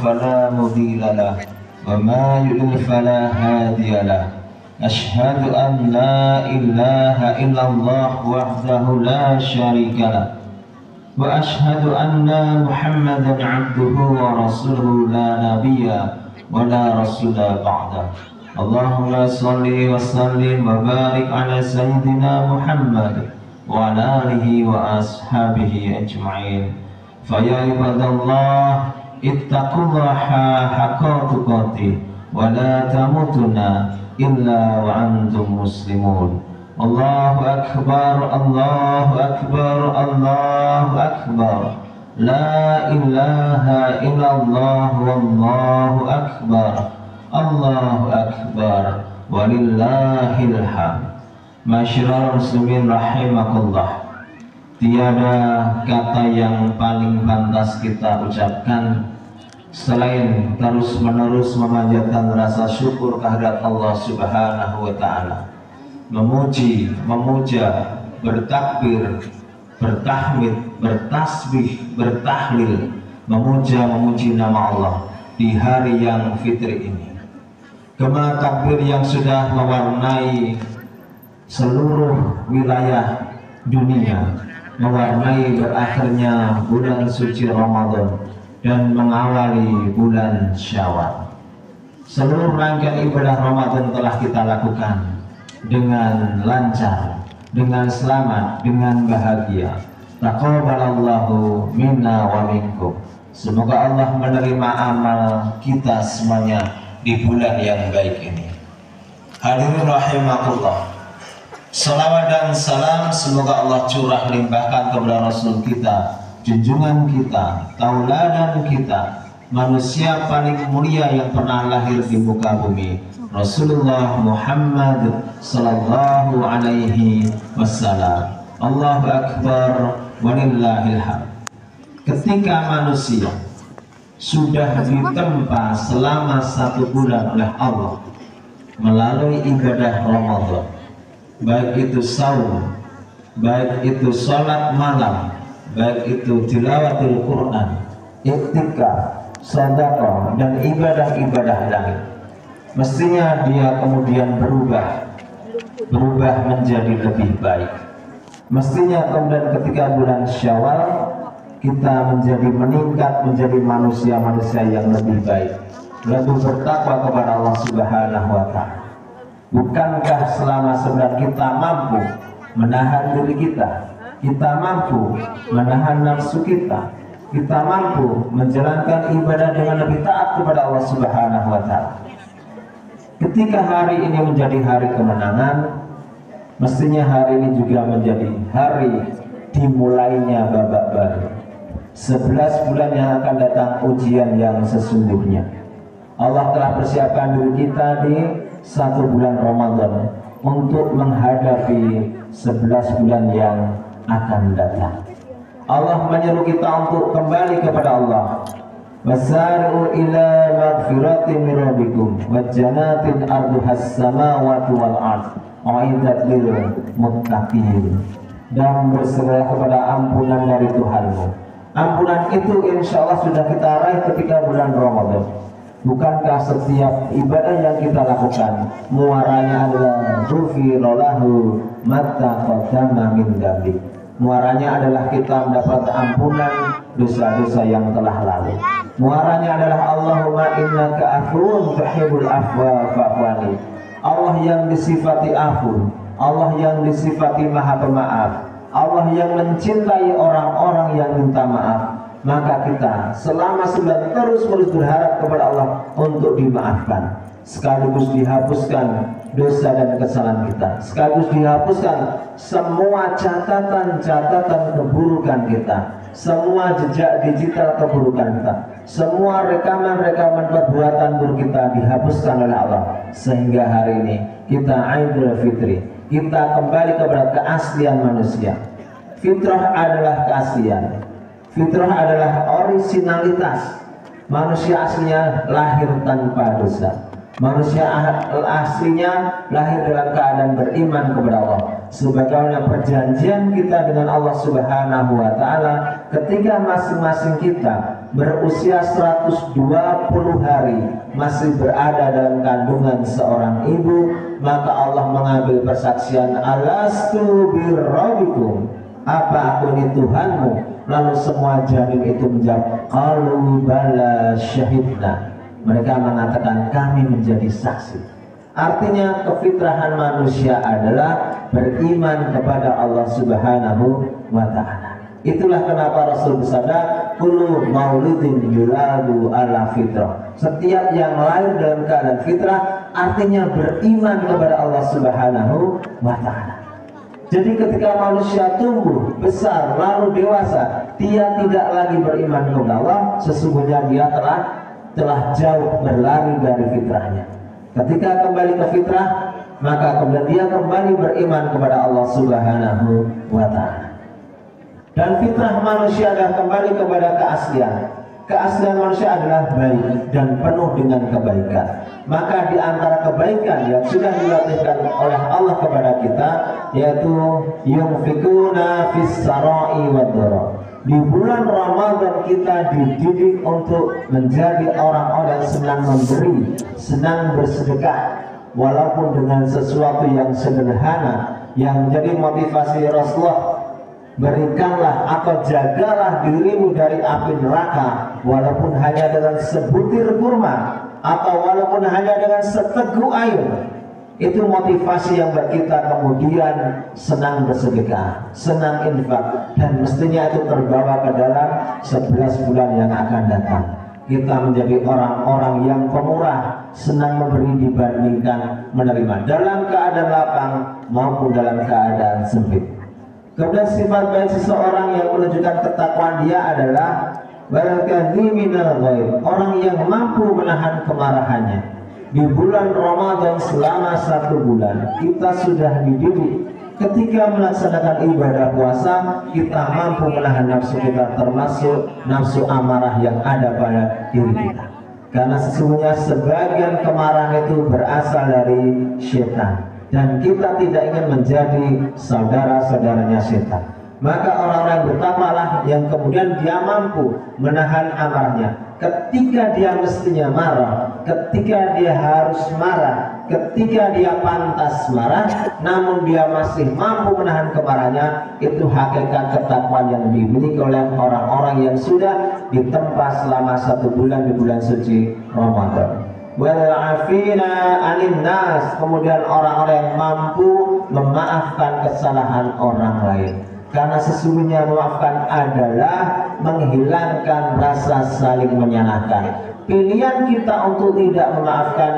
فلا مضل له وما يضلل فلا هادي له أشهد أن لا إله إلا الله وحده لا شريك له وأشهد أن محمدا عبده ورسوله لا نبي ولا رسول بعده اللهم صل وسلم وبارك على سيدنا محمد وعلى آله وأصحابه أجمعين فيا عباد الله اتقوا الله حق تقاته ولا تموتن إلا وأنتم مسلمون الله أكبر الله أكبر الله أكبر لا إله إلا الله والله أكبر الله أكبر walillahil hamd. Masyarul muslimin rahimakumullah. Tiada kata yang paling pantas kita ucapkan selain terus menerus memanjatkan rasa syukur kehadirat Allah Subhanahu wa taala, memuji, memuja, bertakbir, bertahmid, bertasbih, bertahlil, memuja, memuji nama Allah di hari yang fitri ini. Gema takbir yang sudah mewarnai seluruh wilayah dunia, mewarnai berakhirnya bulan suci Ramadan dan mengawali bulan Syawal. Seluruh rangkaian ibadah Ramadan telah kita lakukan dengan lancar, dengan selamat, dengan bahagia. Taqabbalallahu minna wa minkum. Semoga Allah menerima amal kita semuanya di bulan yang baik ini. Hadirin rahimakumullah. Salawat dan salam semoga Allah curah limpahkan kepada Rasul kita, junjungan kita, tauladan kita, manusia paling mulia yang pernah lahir di muka bumi, Rasulullah Muhammad sallallahu alaihi wasallam. Allahu akbar walillahil hamd. Ketika manusia sudah ditempa selama 1 bulan oleh Allah melalui ibadah Ramadan, baik itu saum, baik itu sholat malam, baik itu tilawatul Quran, iktikaf, sedekah dan ibadah-ibadah lain, mestinya dia kemudian berubah menjadi lebih baik. Mestinya kemudian ketika bulan Syawal kita menjadi meningkat menjadi manusia-manusia yang lebih baik, lebih bertakwa kepada Allah Subhanahu wa taala. Bukankah selama sebulan kita mampu menahan diri kita mampu menahan nafsu kita mampu menjalankan ibadah dengan lebih taat kepada Allah Subhanahu wa taala. Ketika hari ini menjadi hari kemenangan, mestinya hari ini juga menjadi hari dimulainya babak baru. 11 bulan yang akan datang ujian yang sesungguhnya. Allah telah persiapkan diri kita di 1 bulan Ramadan untuk menghadapi 11 bulan yang akan datang. Allah menyeru kita untuk kembali kepada Allah. Wasari'u ila magfiratin min rabbikum wa jannatin arduhas samawati wal ardh u'iddat lil muttaqin. Dan bersegera kepada ampunan dari Tuhanmu. Ampunan itu insya Allah sudah kita raih ketika bulan Ramadan. Bukankah setiap ibadah yang kita lakukan muaranya adalah ghufira lahu ma taqaddama min dzambi. Muaranya adalah kita mendapat ampunan dosa-dosa yang telah lalu. Muaranya adalah Allahumma innaka afuwun tuhibbul afwa fa'fu anni. Allah yang disifati afu, Allah yang disifati maha pemaaf, Allah yang mencintai orang-orang yang minta maaf. Maka kita selama 9 terus berharap kepada Allah untuk dimaafkan, sekaligus dihapuskan dosa dan kesalahan kita, sekaligus dihapuskan semua catatan-catatan keburukan kita, semua jejak digital keburukan kita, semua rekaman-rekaman perbuatan buruk kita dihapuskan oleh Allah. Sehingga hari ini kita Idul Fitri, kita kembali kepada keaslian manusia. Fitrah adalah keaslian, fitrah adalah originalitas. Manusia aslinya lahir tanpa dosa. Manusia aslinya lahir dalam keadaan beriman kepada Allah. Sebagaimana perjanjian kita dengan Allah Subhanahu wa taala, ketika masing-masing kita berusia 120 hari masih berada dalam kandungan seorang ibu, maka Allah mengambil persaksian, alastu birabbikum, apa aku ini Tuhanmu? Lalu semua janin itu menjawab, qalu bala syahidna, mereka mengatakan kami menjadi saksi. Artinya kefitrahan manusia adalah beriman kepada Allah Subhanahu wa ta'ala. Itulah kenapa Rasul bersabda, kullu maulidin yuladu ala fitrah. Setiap yang lahir dalam keadaan fitrah artinya beriman kepada Allah Subhanahu wa ta'ala. Jadi ketika manusia tumbuh besar lalu dewasa, dia tidak lagi beriman kepada Allah, sesungguhnya dia telah jauh berlari dari fitrahnya. Ketika kembali ke fitrah, maka kemudian dia kembali beriman kepada Allah Subhanahu wa ta'ala. Dan fitrah manusia adalah kembali kepada keaslian. Keaslian manusia adalah baik dan penuh dengan kebaikan. Maka di antara kebaikan yang sudah dilatihkan oleh Allah kepada kita, yaitu yunfikuna fis sarai wad dara. Di bulan Ramadan kita dididik untuk menjadi orang-orang yang senang memberi, senang bersedekah, walaupun dengan sesuatu yang sederhana, yang menjadi motivasi Rasulullah, berikanlah atau jagalah dirimu dari api neraka, walaupun hanya dengan sebutir kurma atau walaupun hanya dengan seteguk air. Itu motivasi yang buat kita kemudian senang bersedekah, senang infak, dan mestinya itu terbawa ke dalam 11 bulan yang akan datang. Kita menjadi orang-orang yang pemurah, senang memberi dibandingkan menerima, dalam keadaan lapang maupun dalam keadaan sempit. Kemudian sifat baik seseorang yang menunjukkan ketakwaan dia adalah minal ghaib, orang yang mampu menahan kemarahannya. Di bulan Ramadan selama 1 bulan kita sudah dididik, ketika melaksanakan ibadah puasa kita mampu menahan nafsu kita, termasuk nafsu amarah yang ada pada diri kita. Karena sesungguhnya sebagian kemarahan itu berasal dari syaitan, dan kita tidak ingin menjadi saudara-saudaranya syaitan. Maka orang-orang bertakwalah yang kemudian dia mampu menahan amarahnya. Ketika dia mestinya marah, ketika dia harus marah, ketika dia pantas marah, namun dia masih mampu menahan kemarahannya, itu hakikat ketakwaan yang dimiliki oleh orang-orang yang sudah ditempa selama 1 bulan di bulan suci Ramadan. Wal'afina 'anil nas, kemudian orang-orang yang mampu memaafkan kesalahan orang lain. Karena sesungguhnya memaafkan adalah menghilangkan rasa saling menyalahkan. Pilihan kita untuk tidak memaafkan